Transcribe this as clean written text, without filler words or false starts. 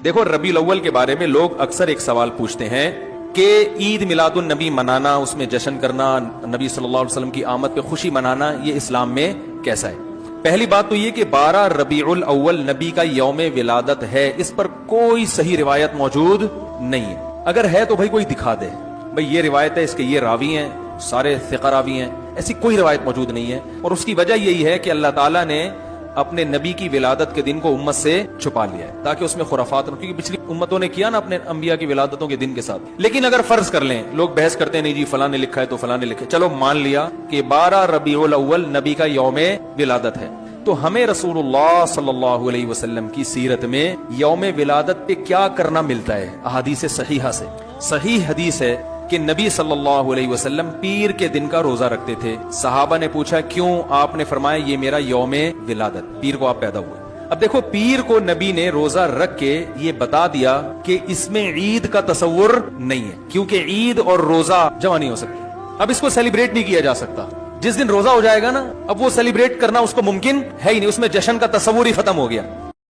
دیکھو ربیع الاول کے بارے میں لوگ اکثر ایک سوال پوچھتے ہیں کہ عید میلاد النبی منانا، اس میں جشن کرنا، نبی صلی اللہ علیہ وسلم کی آمد پہ خوشی منانا، یہ اسلام میں کیسا ہے؟ پہلی بات تو یہ کہ 12 ربیع الاول نبی کا یوم ولادت ہے، اس پر کوئی صحیح روایت موجود نہیں ہے۔ اگر ہے تو بھائی کوئی دکھا دے، بھائی یہ روایت ہے، اس کے یہ راوی ہیں، سارے ثقہ راوی ہیں، ایسی کوئی روایت موجود نہیں ہے۔ اور اس کی وجہ یہی ہے کہ اللہ تعالیٰ نے اپنے نبی کی ولادت کے دن کو امت سے چھپا لیا ہے تاکہ اس میں خرافات نہ، کیونکہ پچھلی امتوں نے کیا نا اپنے انبیاء کی ولادتوں کے دن کے ساتھ۔ لیکن اگر فرض کر لیں، لوگ بحث کرتے ہیں نہیں جی فلاں نے لکھا ہے تو فلاں نے لکھا ہے، چلو مان لیا کہ 12 ربیع الاول نبی کا یوم ولادت ہے، تو ہمیں رسول اللہ صلی اللہ علیہ وسلم کی سیرت میں یوم ولادت پہ کیا کرنا ملتا ہے؟ احادیث صحیحہ سے صحیح حدیث ہے کہ نبی صلی اللہ علیہ وسلم پیر کے دن کا روزہ رکھتے تھے۔ صحابہ نے پوچھا کیوں؟ آپ نے فرمایا یہ میرا یوم ولادت، پیر کو آپ پیدا ہوئے۔ اب دیکھو پیر کو نبی نے روزہ رکھ کے یہ بتا دیا کہ اس میں عید کا تصور نہیں ہے، کیونکہ عید اور روزہ جمع نہیں ہو سکتی۔ اب اس کو سیلیبریٹ نہیں کیا جا سکتا۔ جس دن روزہ ہو جائے گا نا، اب وہ سیلیبریٹ کرنا اس کو ممکن ہے ہی نہیں، اس میں جشن کا تصور ہی ختم ہو گیا۔